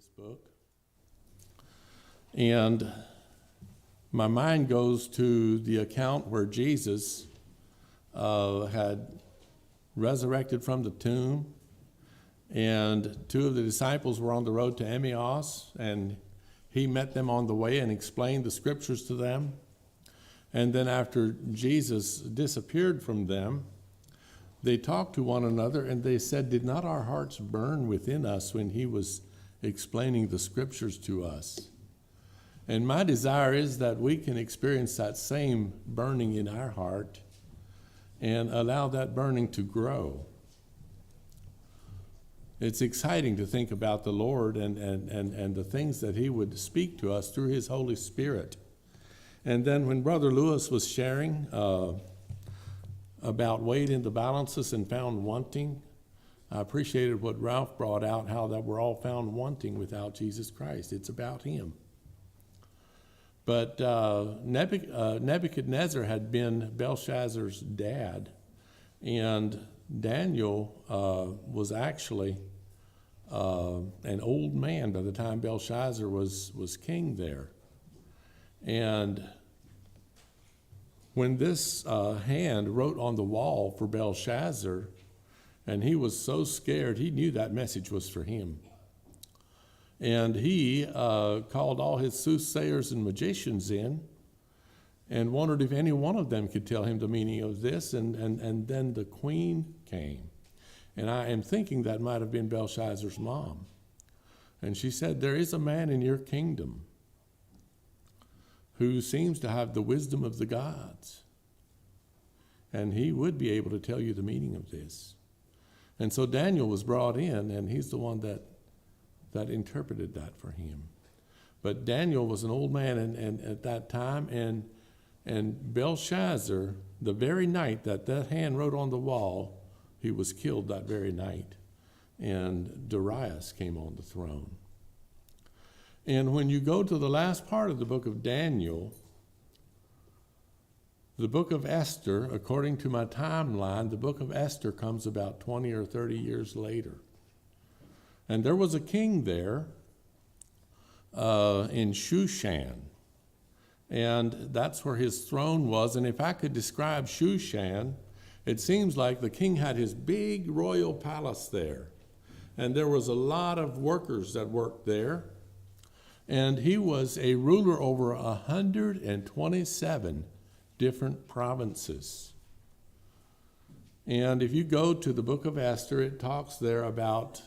this book. And my mind goes to the account where Jesus had resurrected from the tomb, and two of the disciples were on the road to Emmaus, and he met them on the way and explained the scriptures to them. And then after Jesus disappeared from them, they talked to one another and they said, "Did not our hearts burn within us when he was explaining the scriptures to us?" And my desire is that we can experience that same burning in our heart and allow that burning to grow. It's exciting to think about the Lord and the things that he would speak to us through his Holy Spirit. And then when Brother Lewis was sharing about weighed in the balances and found wanting, I appreciated what Ralph brought out, how that we're all found wanting without Jesus Christ. It's about him. But Nebuchadnezzar had been Belshazzar's dad, and Daniel was actually an old man by the time Belshazzar was king there. And when this hand wrote on the wall for Belshazzar, and he was so scared, he knew that message was for him. And he called all his soothsayers and magicians in and wondered if any one of them could tell him the meaning of this. And then the queen came. And I am thinking that might have been Belshazzar's mom. And she said, "There is a man in your kingdom who seems to have the wisdom of the gods. And he would be able to tell you the meaning of this." And so Daniel was brought in, and he's the one that interpreted that for him. But Daniel was an old man and at that time, and Belshazzar, the very night that hand wrote on the wall, he was killed that very night. And Darius came on the throne. And when you go to the last part of the book of Daniel, the book of Esther, according to my timeline, the book of Esther comes about 20 or 30 years later. And there was a king there in Shushan. And that's where his throne was. And if I could describe Shushan, it seems like the king had his big royal palace there. And there was a lot of workers that worked there. And he was a ruler over 127 different provinces. And if you go to the book of Esther, it talks there about,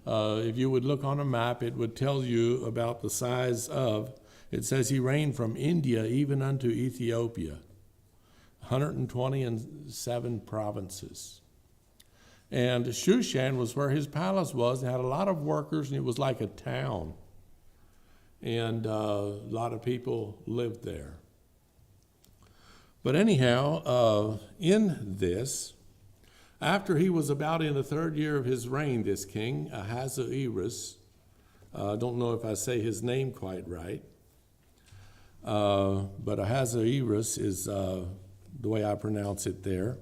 if you would look on a map, it would tell you about the size of, it says he reigned from India even unto Ethiopia, 127 provinces. And Shushan was where his palace was. It had a lot of workers, and it was like a town. And a lot of people lived there. But anyhow, in this, after he was about in the third year of his reign, this king, Ahasuerus, I don't know if I say his name quite right, but Ahasuerus is the way I pronounce it there.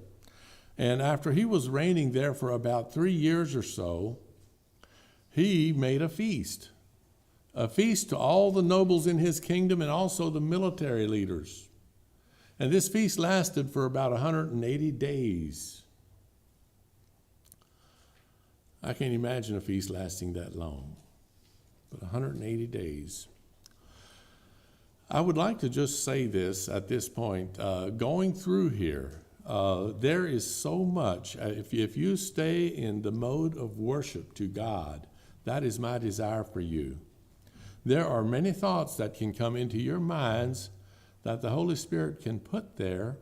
And after he was reigning there for about 3 years or so, he made a feast to all the nobles in his kingdom and also the military leaders. And this feast lasted for about 180 days. I can't imagine a feast lasting that long, but 180 days. I would like to just say this at this point. Going through here, there is so much. If you stay in the mode of worship to God, that is my desire for you. There are many thoughts that can come into your minds that the Holy Spirit can put there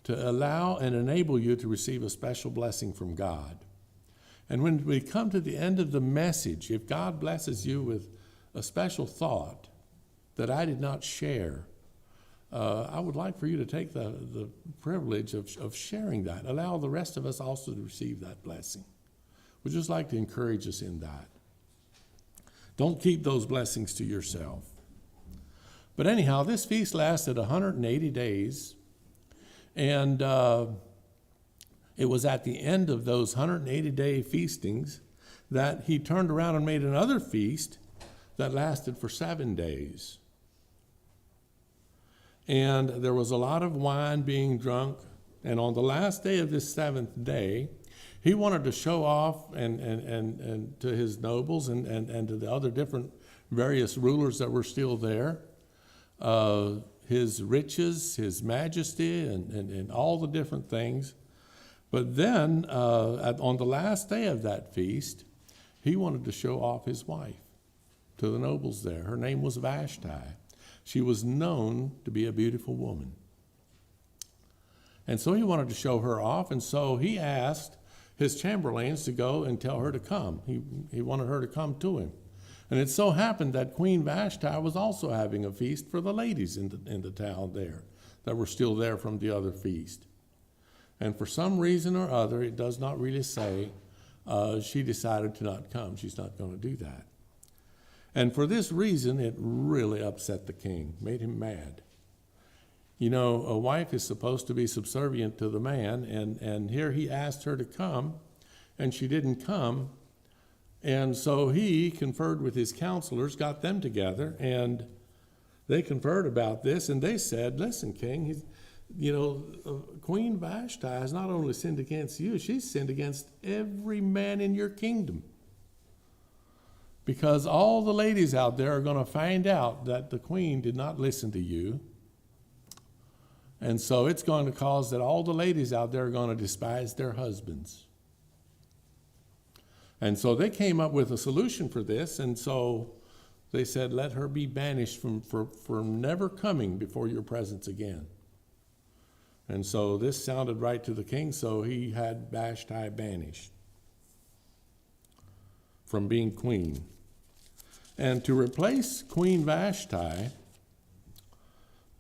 to allow and enable you to receive a special blessing from God. And when we come to the end of the message, if God blesses you with a special thought that I did not share, I would like for you to take the privilege of sharing that. Allow the rest of us also to receive that blessing. We'd just like to encourage us in that. Don't keep those blessings to yourself. But anyhow, this feast lasted 180 days, and it was at the end of those 180-day feastings that he turned around and made another feast that lasted for 7 days. And there was a lot of wine being drunk. And on the last day of this 7th day, he wanted to show off and to his nobles and to the other different various rulers that were still there, his riches, his majesty, and all the different things. But then on the last day of that feast, he wanted to show off his wife to the nobles there. Her name was Vashti. She was known to be a beautiful woman. And so he wanted to show her off, and so he asked his chamberlains to go and tell her to come. He wanted her to come to him. And it so happened that Queen Vashti was also having a feast for the ladies in the town there that were still there from the other feast. And for some reason or other, it does not really say, she decided to not come. She's not going to do that. And for this reason, it really upset the king, made him mad. You know, a wife is supposed to be subservient to the man, and here he asked her to come, and she didn't come. And so he conferred with his counselors, got them together, and they conferred about this, and they said, listen, king, Queen Vashti has not only sinned against you, she's sinned against every man in your kingdom. Because all the ladies out there are going to find out that the queen did not listen to you. And so it's going to cause that all the ladies out there are going to despise their husbands. And so they came up with a solution for this, and so they said, let her be banished from never coming before your presence again. And so this sounded right to the king, so he had Vashti banished from being queen. And to replace Queen Vashti,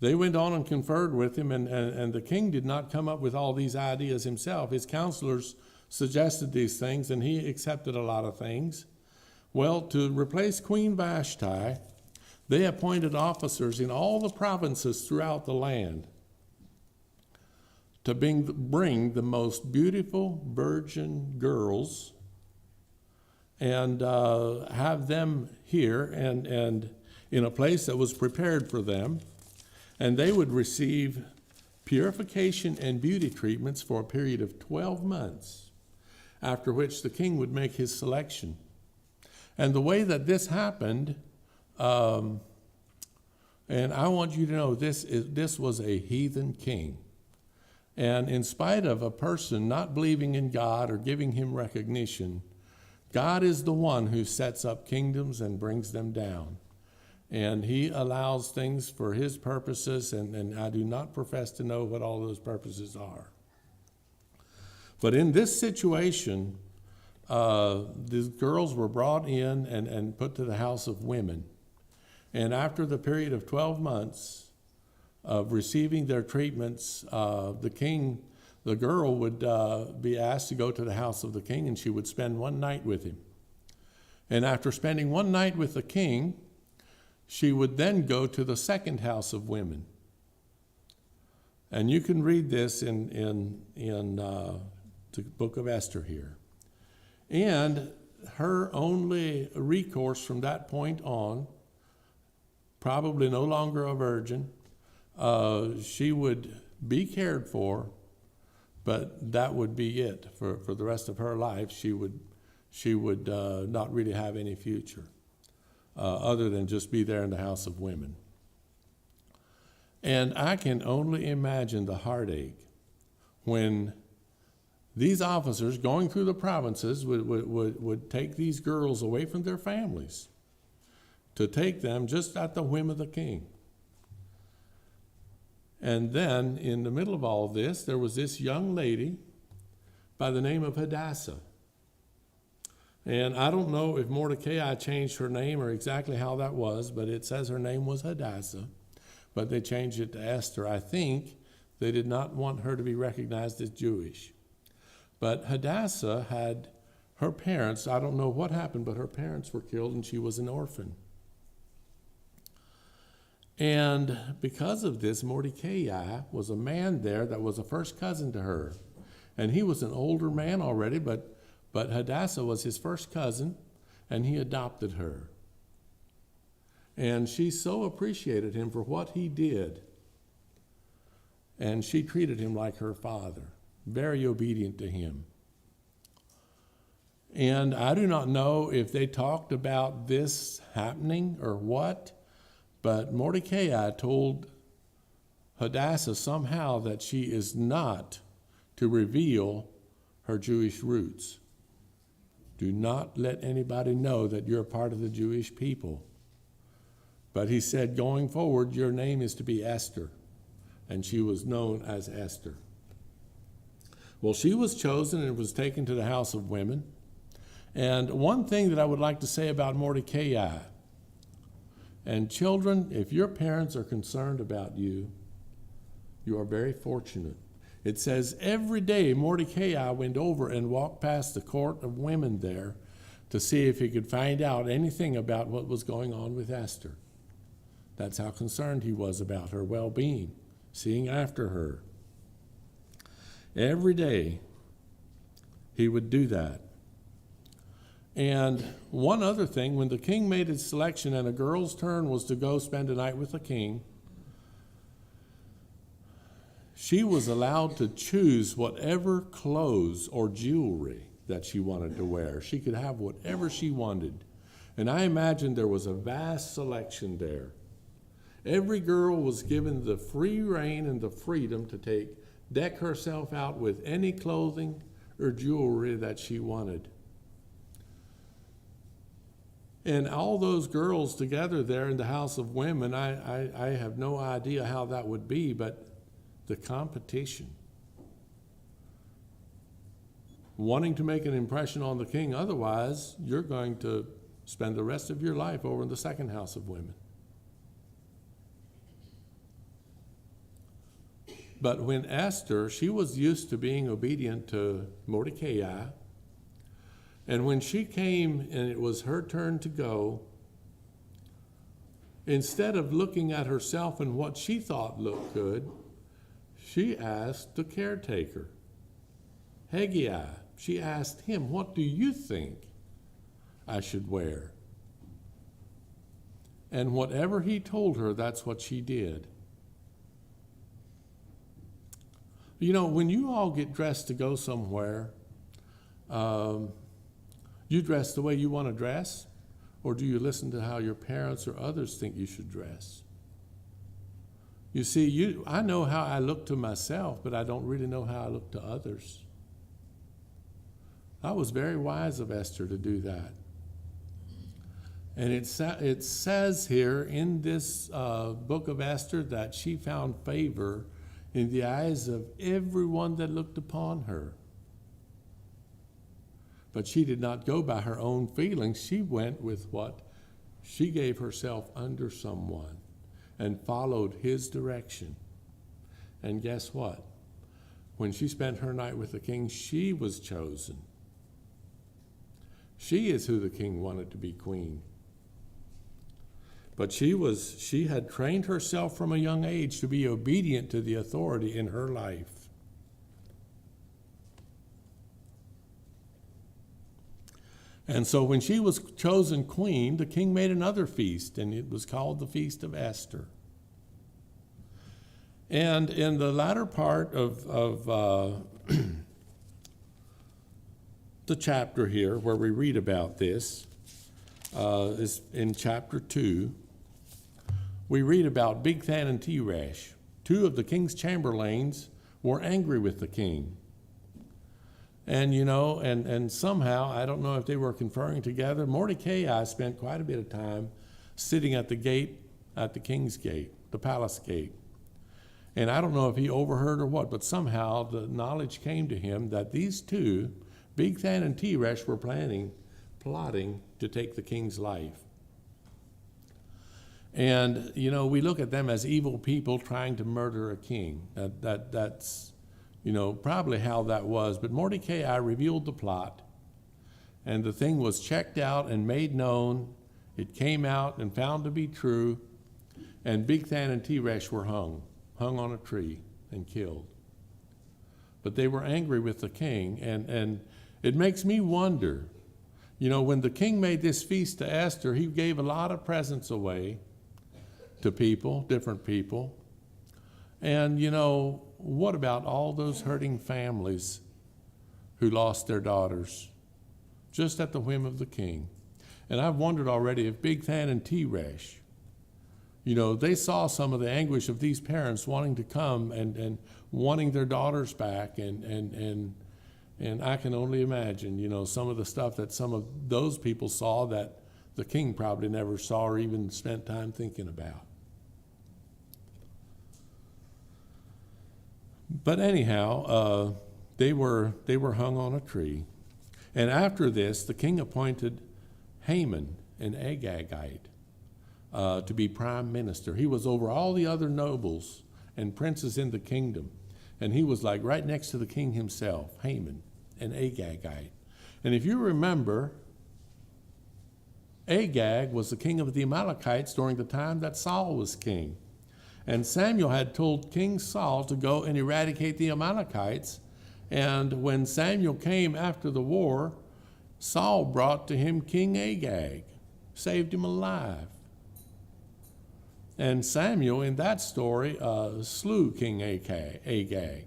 they went on and conferred with him, and the king did not come up with all these ideas himself. His counselors suggested these things, and he accepted a lot of things. Well, to replace Queen Vashti, they appointed officers in all the provinces throughout the land to bring the most beautiful virgin girls and have them here and in a place that was prepared for them. And they would receive purification and beauty treatments for a period of 12 months, after which the king would make his selection. And the way that this happened, and I want you to know this was a heathen king. And in spite of a person not believing in God or giving him recognition, God is the one who sets up kingdoms and brings them down. And he allows things for his purposes, and I do not profess to know what all those purposes are. But in this situation, these girls were brought in and put to the house of women. And after the period of 12 months of receiving their treatments, the girl would be asked to go to the house of the king, and she would spend one night with him. And after spending one night with the king, she would then go to the second house of women. And you can read this in the book of Esther here. And her only recourse from that point on, probably no longer a virgin, she would be cared for, but that would be it for the rest of her life. She would not really have any future other than just be there in the house of women. And I can only imagine the heartache when these officers going through the provinces would take these girls away from their families to take them just at the whim of the king. And then in the middle of all this, there was this young lady by the name of Hadassah. And I don't know if Mordecai changed her name or exactly how that was, but it says her name was Hadassah, but they changed it to Esther. I think they did not want her to be recognized as Jewish. But Hadassah had her parents, I don't know what happened, but her parents were killed and she was an orphan. And because of this, Mordecai was a man there that was a first cousin to her. And he was an older man already, but But Hadassah was his first cousin, and he adopted her. And she so appreciated him for what he did. And she treated him like her father, very obedient to him. And I do not know if they talked about this happening or what, but Mordecai told Hadassah somehow that she is not to reveal her Jewish roots. Do not let anybody know that you're a part of the Jewish people. But he said, going forward, your name is to be Esther. And she was known as Esther. Well, she was chosen and was taken to the house of women. And one thing that I would like to say about Mordecai, and children, if your parents are concerned about you, you are very fortunate. It says every day Mordecai went over and walked past the court of women there to see if he could find out anything about what was going on with Esther. That's how concerned he was about her well-being, seeing after her. Every day he would do that. And one other thing, when the king made his selection and a girl's turn was to go spend a night with the king, she was allowed to choose whatever clothes or jewelry that she wanted to wear. She could have whatever she wanted. And I imagine there was a vast selection there. Every girl was given the free rein and the freedom to deck herself out with any clothing or jewelry that she wanted. And all those girls together there in the house of women, I have no idea how that would be, but the competition. Wanting to make an impression on the king, otherwise you're going to spend the rest of your life over in the second house of women. But when Esther, she was used to being obedient to Mordecai, and when she came and it was her turn to go, instead of looking at herself and what she thought looked good, she asked the caretaker, Haggai, she asked him, what do you think I should wear? And whatever he told her, that's what she did. You know, when you all get dressed to go somewhere, you dress the way you want to dress, or do you listen to how your parents or others think you should dress? You see, I know how I look to myself, but I don't really know how I look to others. I was very wise of Esther to do that. And it says here in this book of Esther that she found favor in the eyes of everyone that looked upon her. But she did not go by her own feelings. She went with what? She gave herself under someone and followed his direction. And guess what? When she spent her night with the king, she was chosen. She is who the king wanted to be queen. But she had trained herself from a young age to be obedient to the authority in her life. And so when she was chosen queen, the king made another feast, and it was called the Feast of Esther. And in the latter part of the chapter here, where we read about this, is in chapter 2, we read about Bigthan and Teresh. Two of the king's chamberlains were angry with the king. And, you know, and somehow, I don't know if they were conferring together, Mordecai spent quite a bit of time sitting at the gate, at the king's gate, the palace gate. And I don't know if he overheard or what, but somehow the knowledge came to him that these two, Bigthan and Teresh, were plotting to take the king's life. And, you know, we look at them as evil people trying to murder a king. That's, you know, probably how that was. But Mordecai revealed the plot, and the thing was checked out and made known. It came out and found to be true, and Bigthan and Teresh were hung on a tree and killed. But they were angry with the king, and It makes me wonder, when the king made this feast to Esther, he gave a lot of presents away to people, different people. And, what about all those hurting families who lost their daughters just at the whim of the king? And I've wondered already if Bigthan and Teresh, they saw some of the anguish of these parents wanting to come and wanting their daughters back. And I can only imagine, some of the stuff that some of those people saw that the king probably never saw or even spent time thinking about. But anyhow, they were hung on a tree. And after this, the king appointed Haman, an Agagite, to be prime minister. He was over all the other nobles and princes in the kingdom. And he was like right next to the king himself, Haman, an Agagite. And if you remember, Agag was the king of the Amalekites during the time that Saul was king. And Samuel had told King Saul to go and eradicate the Amalekites. And when Samuel came after the war, Saul brought to him King Agag, saved him alive. And Samuel, in that story, slew King Agag.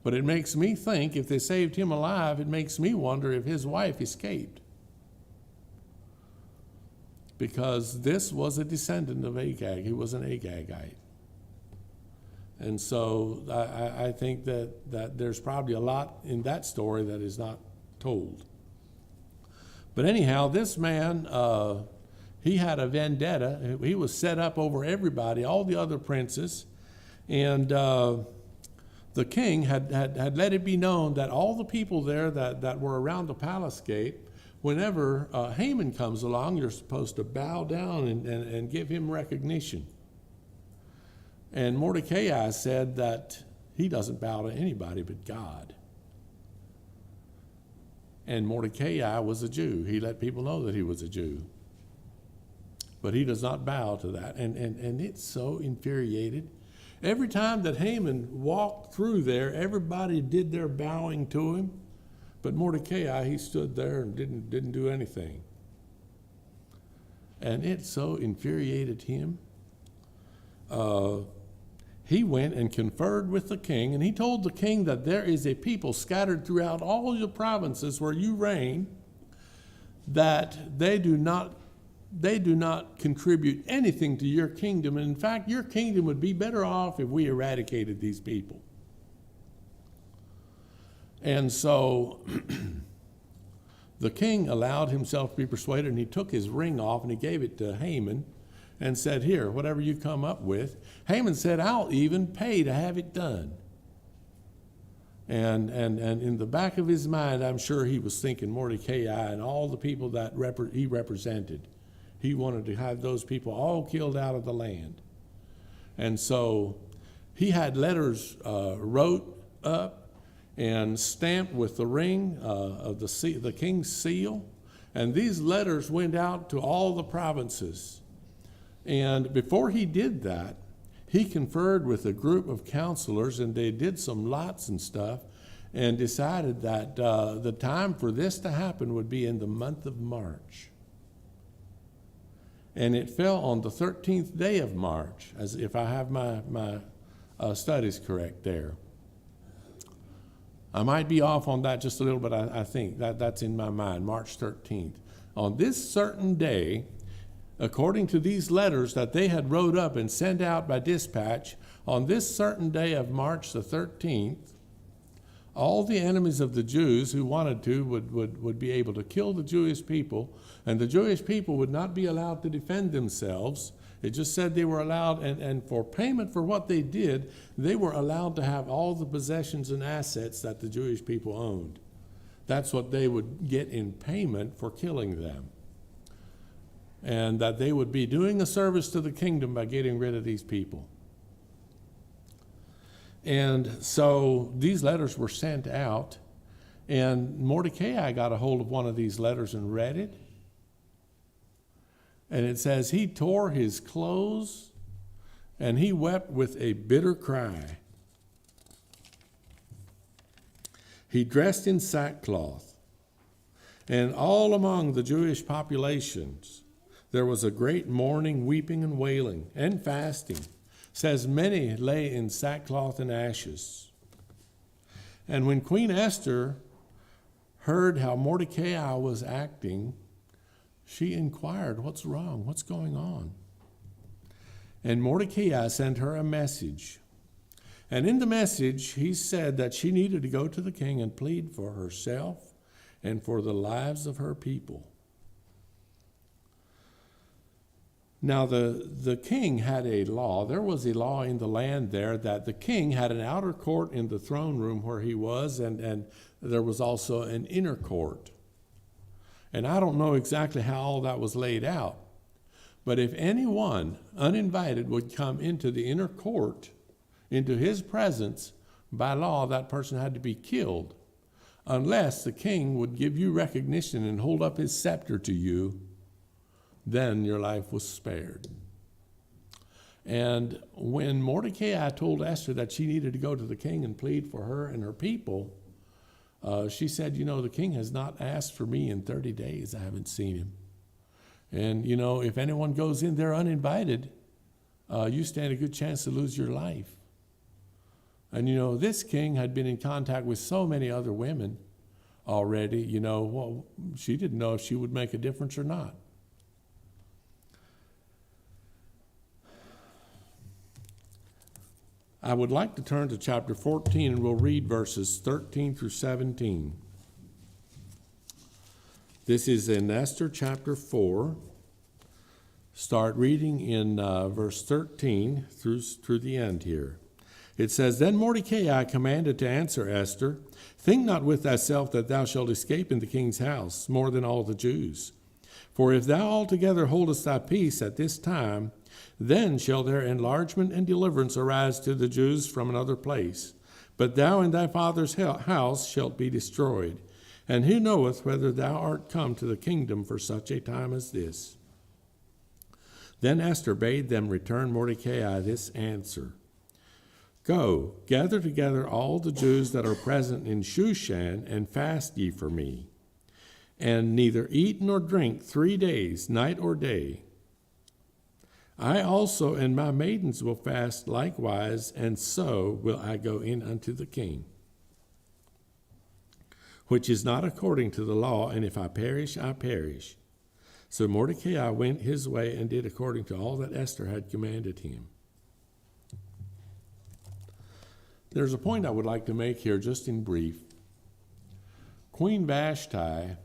But it makes me think, if they saved him alive, it makes me wonder if his wife escaped. Because this was a descendant of Agag. He was an Agagite. And so I think that there's probably a lot in that story that is not told. But anyhow, this man, he had a vendetta. He was set up over everybody, all the other princes. And the king had let it be known that all the people there that were around the palace gate, whenever Haman comes along, you're supposed to bow down and give him recognition. And Mordecai said that he doesn't bow to anybody but God. And Mordecai was a Jew. He let people know that he was a Jew. But he does not bow to that. And it's so infuriated. Every time that Haman walked through there, everybody did their bowing to him. But Mordecai, he stood there and didn't do anything. And it so infuriated him. He went and conferred with the king, and he told the king that there is a people scattered throughout all the provinces where you reign, that they do not contribute anything to your kingdom. And in fact, your kingdom would be better off if we eradicated these people. And so the king allowed himself to be persuaded, and he took his ring off and he gave it to Haman and said, "Here, whatever you come up with." Haman said, "I'll even pay to have it done." And in the back of his mind, I'm sure he was thinking Mordecai and all the people that he represented. He wanted to have those people all killed out of the land. And so he had letters wrote up and stamped with the ring of the king's seal. And these letters went out to all the provinces. And before he did that, he conferred with a group of counselors, and they did some lots and stuff, and decided that the time for this to happen would be in the month of March. And it fell on the 13th day of March, as if I have my studies correct there. I might be off on that just a little, but I think that's in my mind, March 13th. On this certain day, according to these letters that they had wrote up and sent out by dispatch, on this certain day of March the 13th, all the enemies of the Jews who wanted to would be able to kill the Jewish people, and the Jewish people would not be allowed to defend themselves. It just said they were allowed, and for payment for what they did, they were allowed to have all the possessions and assets that the Jewish people owned. That's what they would get in payment for killing them. And that they would be doing a service to the kingdom by getting rid of these people. And so these letters were sent out, and Mordecai got a hold of one of these letters and read it. And it says, he tore his clothes and he wept with a bitter cry. He dressed in sackcloth. And all among the Jewish populations, there was a great mourning, weeping, and wailing, and fasting. It says many lay in sackcloth and ashes. And when Queen Esther heard how Mordecai was acting, she inquired, what's wrong? What's going on? And Mordecai sent her a message. And in the message, he said that she needed to go to the king and plead for herself and for the lives of her people. Now, the king had a law. There was a law in the land there that the king had an outer court in the throne room where he was, and there was also an inner court. And I don't know exactly how all that was laid out. But if anyone uninvited would come into the inner court, into his presence, by law, that person had to be killed, unless the king would give you recognition and hold up his scepter to you. Then your life was spared. And when Mordecai told Esther that she needed to go to the king and plead for her and her people, she said, the king has not asked for me in 30 days. I haven't seen him. And, if anyone goes in there uninvited, you stand a good chance to lose your life. And, this king had been in contact with so many other women already, she didn't know if she would make a difference or not. I would like to turn to chapter 14, and we'll read verses 13 through 17. This is in Esther chapter 4. Start reading in verse 13 through the end here. It says, Then Mordecai commanded to answer Esther, Think not with thyself that thou shalt escape in the king's house more than all the Jews. For if thou altogether holdest thy peace at this time, then shall their enlargement and deliverance arise to the Jews from another place. But thou and thy father's house shalt be destroyed. And who knoweth whether thou art come to the kingdom for such a time as this? Then Esther bade them return Mordecai this answer. Go, gather together all the Jews that are present in Shushan, and fast ye for me. And neither eat nor drink 3 days, night or day. I also and my maidens will fast likewise, and so will I go in unto the king. Which is not according to the law, and if I perish, I perish. So Mordecai went his way and did according to all that Esther had commanded him. There's a point I would like to make here, just in brief. Queen Vashti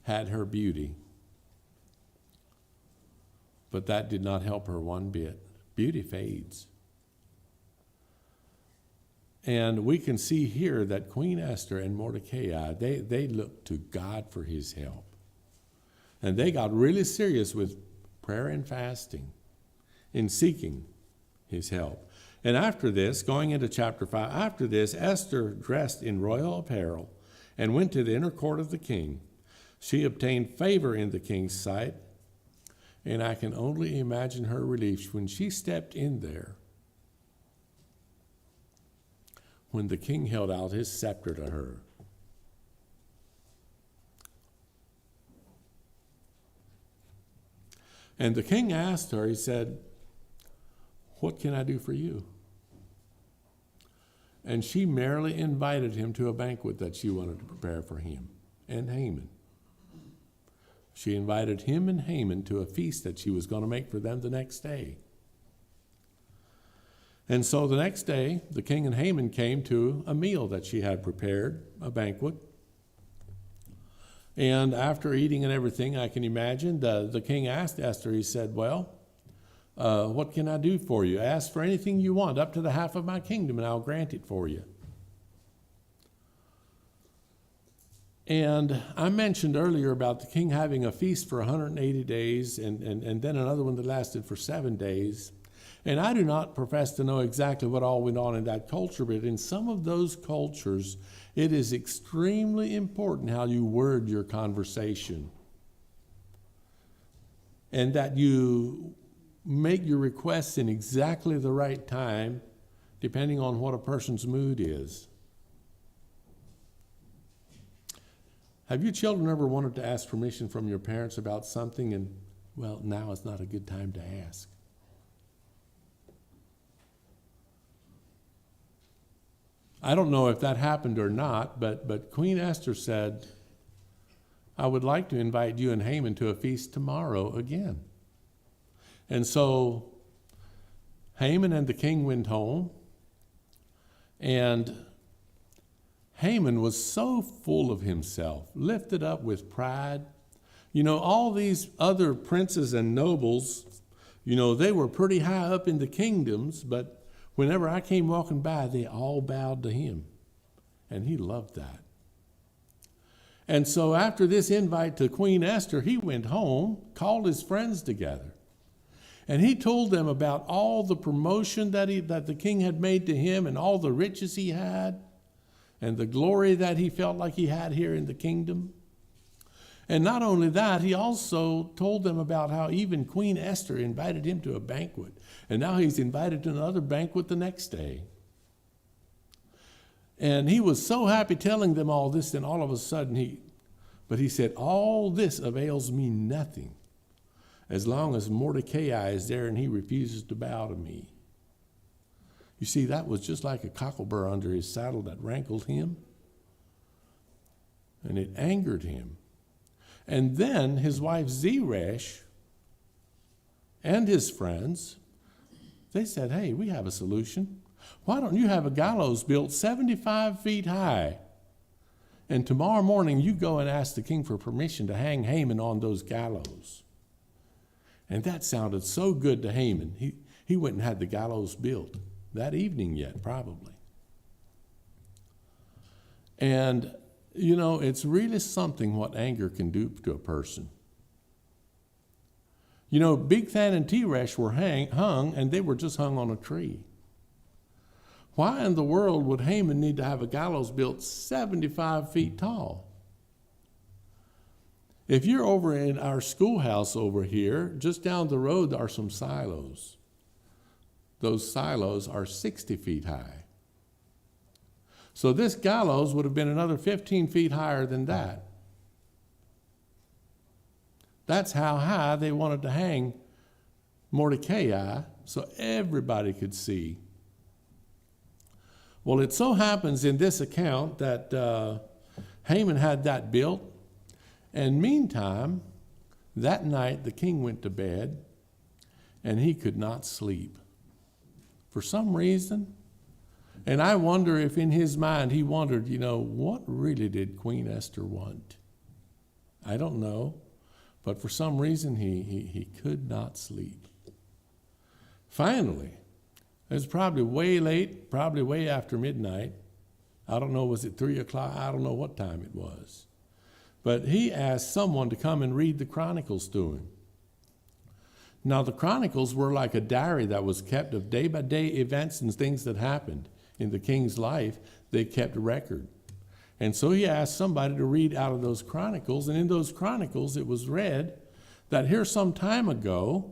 had her beauty, but that did not help her one bit. Beauty fades. And we can see here that Queen Esther and Mordecai, they looked to God for his help. And they got really serious with prayer and fasting in seeking his help. And after this, going into chapter 5, after this, Esther dressed in royal apparel and went to the inner court of the king. She obtained favor in the king's sight, and I can only imagine her relief when she stepped in there, when the king held out his scepter to her. And the king asked her, he said, What can I do for you? And she merely invited him to a banquet that she wanted to prepare for him and Haman. She invited him and Haman to a feast that she was going to make for them the next day. And so the next day, the king and Haman came to a meal that she had prepared, a banquet. And after eating and everything, I can imagine, the king asked Esther, he said, what can I do for you? Ask for anything you want, up to the half of my kingdom, and I'll grant it for you. And I mentioned earlier about the king having a feast for 180 days and then another one that lasted for 7 days. And I do not profess to know exactly what all went on in that culture, but in some of those cultures, it is extremely important how you word your conversation. And that you make your requests in exactly the right time, depending on what a person's mood is. Have you children ever wanted to ask permission from your parents about something and, well, now is not a good time to ask? I don't know if that happened or not, but Queen Esther said, I would like to invite you and Haman to a feast tomorrow again. And so Haman and the king went home, and Haman was so full of himself, lifted up with pride. You know, all these other princes and nobles, you know, they were pretty high up in the kingdoms, but whenever I came walking by, they all bowed to him. And he loved that. And so after this invite to Queen Esther, he went home, called his friends together. And he told them about all the promotion that the king had made to him and all the riches he had and the glory that he felt like he had here in the kingdom. And not only that, he also told them about how even Queen Esther invited him to a banquet. And now he's invited to another banquet the next day. And he was so happy telling them all this, and all of a sudden he said, all this avails me nothing as long as Mordecai is there and he refuses to bow to me. You see, that was just like a cocklebur under his saddle that rankled him. And it angered him. And then his wife Zeresh and his friends, they said, hey, we have a solution. Why don't you have a gallows built 75 feet high? And tomorrow morning you go and ask the king for permission to hang Haman on those gallows. And that sounded so good to Haman. He went and had the gallows built that evening yet, probably. And you know, it's really something what anger can do to a person. You know, Bigthan and Teresh were hung, and they were just hung on a tree. Why in the world would Haman need to have a gallows built 75 feet tall? If you're over in our schoolhouse over here, just down the road are some silos. Those silos are 60 feet high. So this gallows would have been another 15 feet higher than that. That's how high they wanted to hang Mordecai so everybody could see. Well, it so happens in this account that Haman had that built. And meantime, that night the king went to bed and he could not sleep. For some reason. And I wonder if in his mind he wondered, you know, what really did Queen Esther want? I don't know. But for some reason he could not sleep. Finally, it was probably way late, probably way after midnight. I don't know, was it 3 o'clock? I don't know what time it was. But he asked someone to come and read the Chronicles to him. Now the Chronicles were like a diary that was kept of day-by-day events and things that happened. In the king's life, they kept a record. And so he asked somebody to read out of those chronicles, and in those chronicles it was read that here some time ago,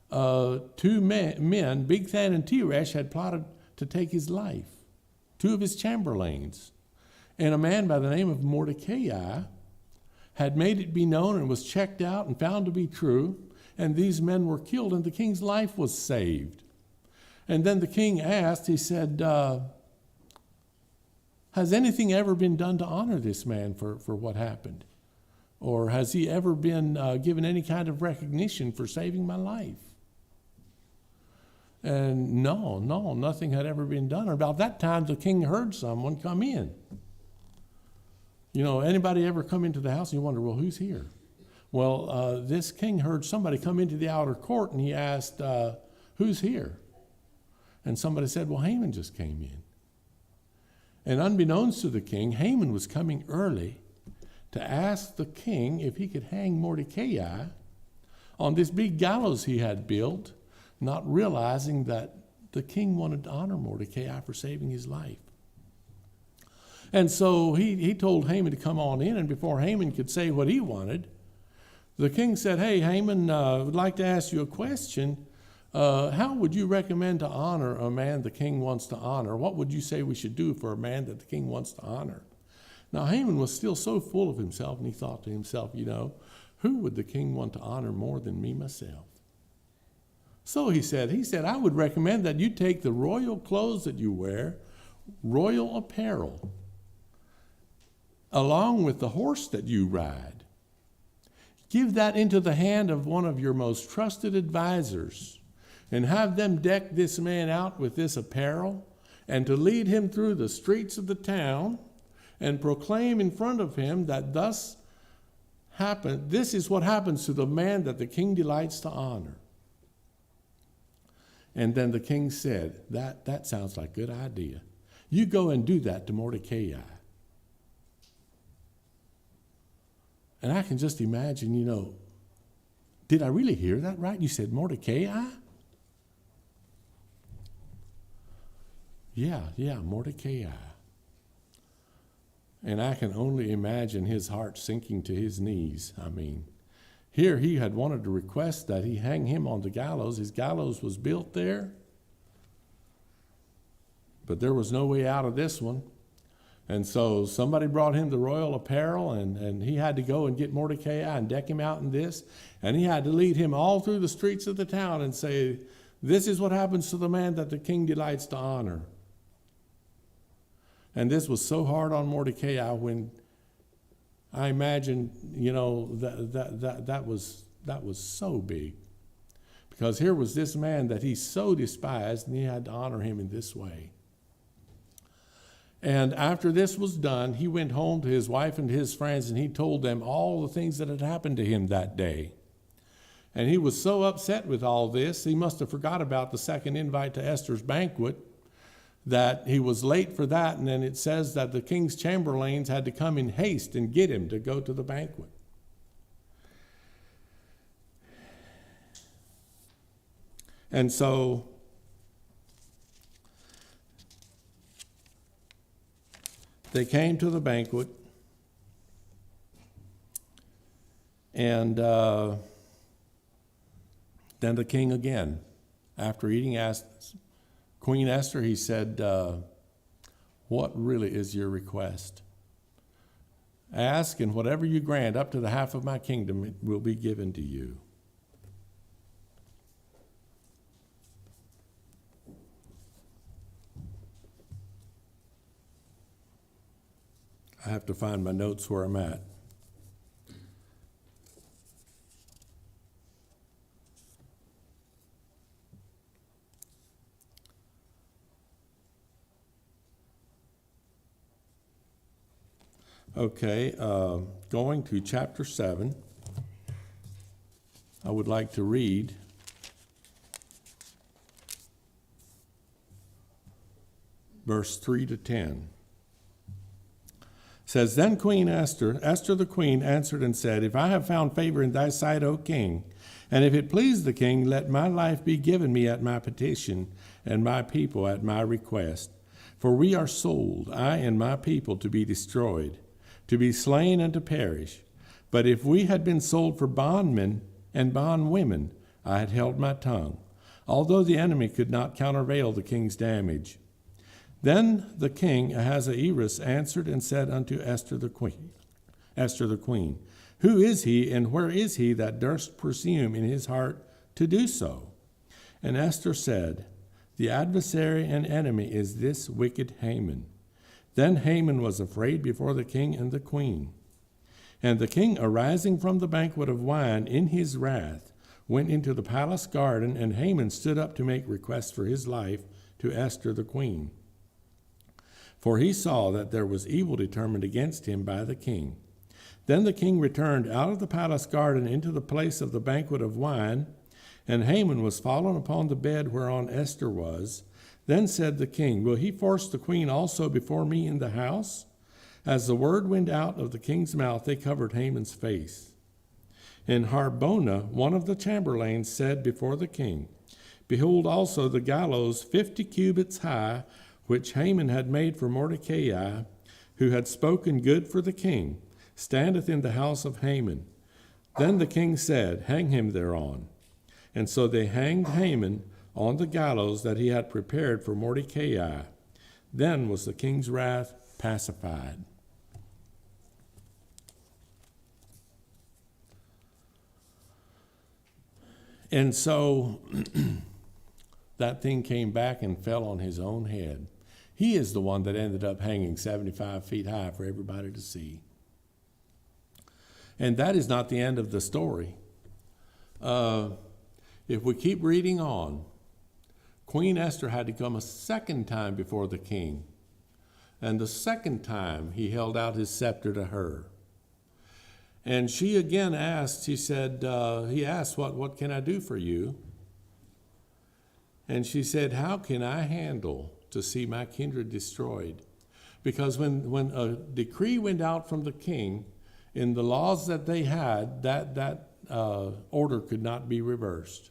two men, Bigthan and Teresh, had plotted to take his life, 2 of his chamberlains. And a man by the name of Mordecai had made it be known and was checked out and found to be true, and these men were killed and the king's life was saved. And then the king asked, he said, has anything ever been done to honor this man for what happened? Or has he ever been given any kind of recognition for saving my life? And no, nothing had ever been done. About that time, the king heard someone come in. You know, anybody ever come into the house and you wonder, well, who's here? Well, this king heard somebody come into the outer court and he asked, who's here? And somebody said, well, Haman just came in. And unbeknownst to the king, Haman was coming early to ask the king if he could hang Mordecai on this big gallows he had built, not realizing that the king wanted to honor Mordecai for saving his life. And so he told Haman to come on in, and before Haman could say what he wanted, the king said, hey, Haman, I would like to ask you a question. How would you recommend to honor a man the king wants to honor? What would you say we should do for a man that the king wants to honor? Now Haman was still so full of himself, and he thought to himself, who would the king want to honor more than me myself? So he said, I would recommend that you take the royal clothes that you wear, royal apparel, along with the horse that you ride. Give that into the hand of one of your most trusted advisors, and have them deck this man out with this apparel, and to lead him through the streets of the town, and proclaim in front of him that this is what happens to the man that the king delights to honor. And then the king said, that sounds like a good idea. You go and do that to Mordecai. And I can just imagine, did I really hear that right? You said Mordecai? Yeah, Mordecai. And I can only imagine his heart sinking to his knees. Here he had wanted to request that he hang him on the gallows. His gallows was built there. But there was no way out of this one. And so somebody brought him the royal apparel, and he had to go and get Mordecai and deck him out in this. And he had to lead him all through the streets of the town and say, this is what happens to the man that the king delights to honor. And this was so hard on Mordecai when I imagine, that was so big. Because here was this man that he so despised, and he had to honor him in this way. And after this was done, he went home to his wife and his friends, and he told them all the things that had happened to him that day. And he was so upset with all this, he must have forgot about the second invite to Esther's banquet, that he was late for that. And then it says that the king's chamberlains had to come in haste and get him to go to the banquet. And so they came to the banquet, and then the king again, after eating, asked Queen Esther, he said, what really is your request? Ask, and whatever you grant up to the half of my kingdom, it will be given to you. I have to find my notes where I'm at. Okay, going to chapter 7, I would like to read verse 3 to 10. It says, Then Queen Esther the queen, answered and said, If I have found favor in thy sight, O king, and if it please the king, let my life be given me at my petition, and my people at my request. For we are sold, I and my people, to be destroyed, to be slain and to perish. But if we had been sold for bondmen and bondwomen, I had held my tongue, although the enemy could not countervail the king's damage. Then the king Ahasuerus answered and said unto Esther the queen, Who is he, and where is he that durst presume in his heart to do so? And Esther said, The adversary and enemy is this wicked Haman. Then Haman was afraid before the king and the queen. And the king, arising from the banquet of wine in his wrath, went into the palace garden, and Haman stood up to make request for his life to Esther the queen. For he saw that there was evil determined against him by the king. Then the king returned out of the palace garden into the place of the banquet of wine, and Haman was fallen upon the bed whereon Esther was. Then said the king, Will he force the queen also before me in the house? As the word went out of the king's mouth, they covered Haman's face. And Harbona, one of the chamberlains, said before the king, Behold also the gallows 50 cubits high, which Haman had made for Mordecai, who had spoken good for the king, standeth in the house of Haman. Then the king said, Hang him thereon. And so they hanged Haman on the gallows that he had prepared for Mordecai. Then was the king's wrath pacified. And so that thing came back and fell on his own head. He is the one that ended up hanging 75 feet high for everybody to see. And that is not the end of the story. If we keep reading on, Queen Esther had to come a second time before the king. And the second time he held out his scepter to her. And she again asked, he asked, what can I do for you? And she said, how can I handle to see my kindred destroyed? Because when a decree went out from the king, in the laws that they had, that order could not be reversed.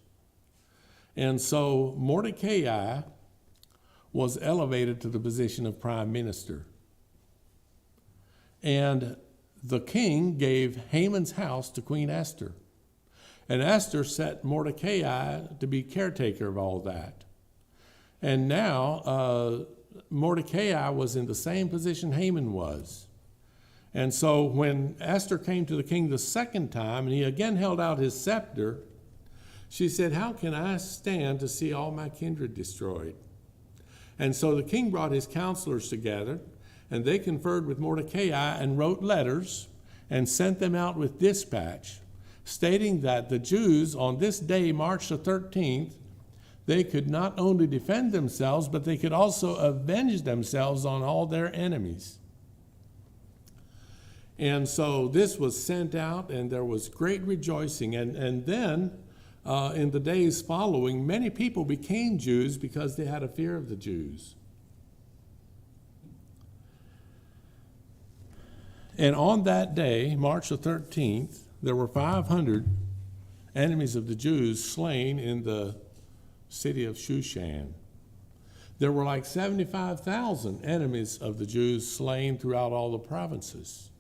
And so Mordecai was elevated to the position of prime minister. And the king gave Haman's house to Queen Esther. And Esther set Mordecai to be caretaker of all that. And now Mordecai was in the same position Haman was. And so when Esther came to the king the second time, and he again held out his scepter, she said, how can I stand to see all my kindred destroyed? And so the king brought his counselors together, and they conferred with Mordecai and wrote letters and sent them out with dispatch, stating that the Jews on this day, March the 13th, they could not only defend themselves, but they could also avenge themselves on all their enemies. And so this was sent out, and there was great rejoicing. And then in the days following, many people became Jews because they had a fear of the Jews. And on that day, March the 13th, there were 500 enemies of the Jews slain in the city of Shushan. There were like 75,000 enemies of the Jews slain throughout all the provinces.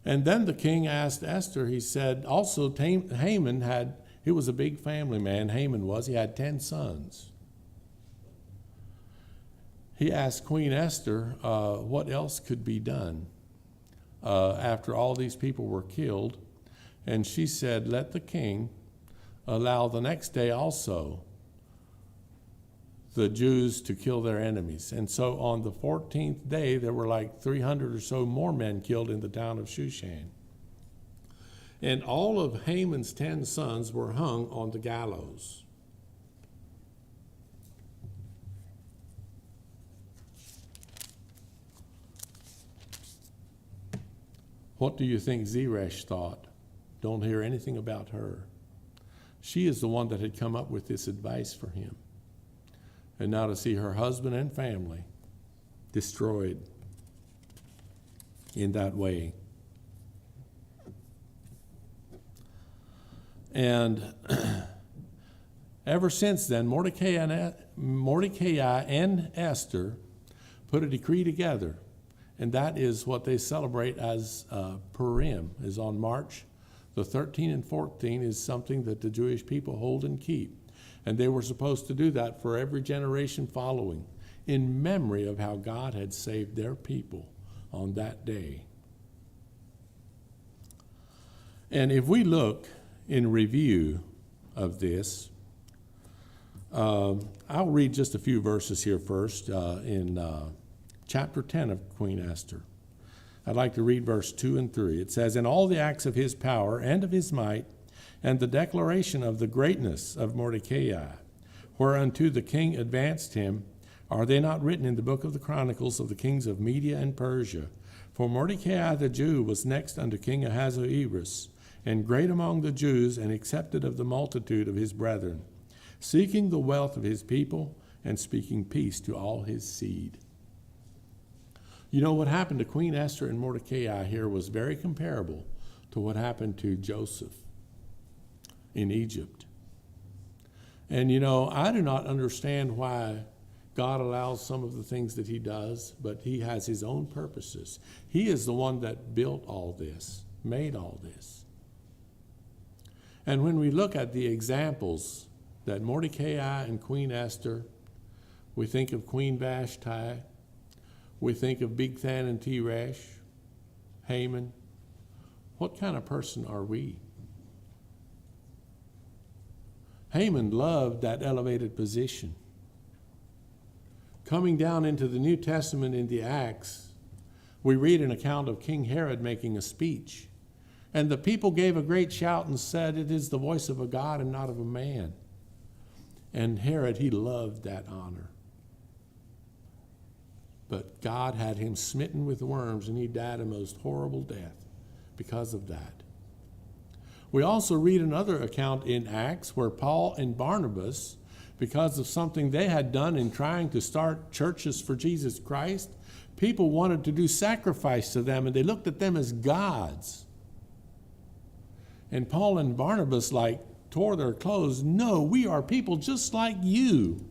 And then the king asked Esther, he said, also Haman he was a big family man, Haman was, he had 10 sons. He asked Queen Esther what else could be done after all these people were killed. And she said, let the king allow the next day also the Jews to kill their enemies. And so on the 14th day, there were like 300 or so more men killed in the town of Shushan. And all of Haman's 10 sons were hung on the gallows. What do you think Zeresh thought? Don't hear anything about her. She is the one that had come up with this advice for him. And now to see her husband and family destroyed in that way. And ever since then, Mordecai and Esther put a decree together. And that is what they celebrate as Purim, is on March the 13th and 14th is something that the Jewish people hold and keep. And they were supposed to do that for every generation following, in memory of how God had saved their people on that day. And if we look in review of this, I'll read just a few verses here first in chapter 10 of Queen Esther. I'd like to read verse 2 and 3. It says, "In all the acts of his power and of his might, and the declaration of the greatness of Mordecai, whereunto the king advanced him, are they not written in the book of the chronicles of the kings of Media and Persia? For Mordecai the Jew was next unto King Ahasuerus, and great among the Jews, and accepted of the multitude of his brethren, seeking the wealth of his people, and speaking peace to all his seed." You know, what happened to Queen Esther and Mordecai here was very comparable to what happened to Joseph in Egypt. And you know, I do not understand why God allows some of the things that he does, but he has his own purposes. He is the one that built all this, made all this. And when we look at the examples that Mordecai and Queen Esther, we think of Queen Vashti, we think of Bigthan and Teresh, Haman. What kind of person are we? Haman loved that elevated position. Coming down into the New Testament in the Acts, we read an account of King Herod making a speech. And the people gave a great shout and said, "It is the voice of a God and not of a man." And Herod, he loved that honor. But God had him smitten with worms, and he died a most horrible death because of that. We also read another account in Acts where Paul and Barnabas, because of something they had done in trying to start churches for Jesus Christ, people wanted to do sacrifice to them, and they looked at them as gods. And Paul and Barnabas tore their clothes. "No, we are people just like you."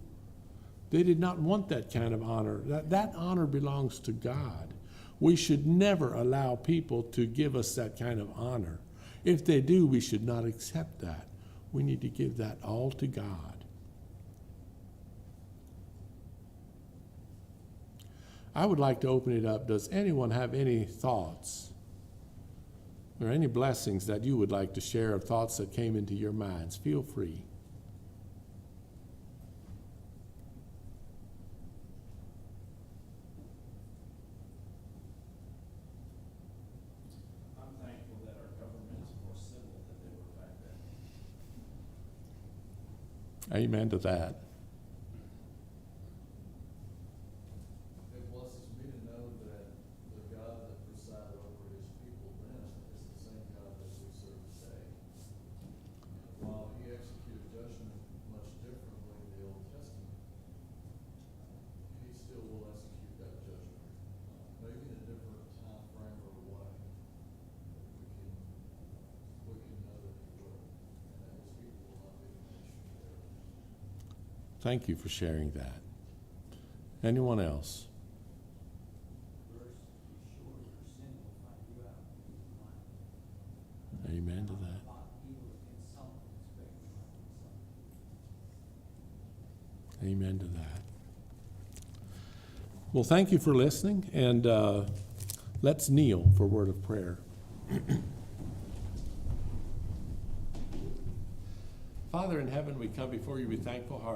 They did not want that kind of honor. That honor belongs to God. We should never allow people to give us that kind of honor. If they do, we should not accept that. We need to give that all to God. I would like to open it up. Does anyone have any thoughts or any blessings that you would like to share, of thoughts that came into your minds? Feel free. I'm thankful that our government is more civil than they were back then. Amen to that. It blesses me to know that the God that presided over his people then is the same God that we serve today. And while he executed judgment much differently in the Old Testament, he still will execute that judgment, maybe in a different time frame or way. We can know that he will, and that his people will not be punished there. Thank you for sharing that. Anyone else? Amen to that. Amen to that. Well, thank you for listening, and let's kneel for a word of prayer. Father in heaven, we come before you with thankful hearts.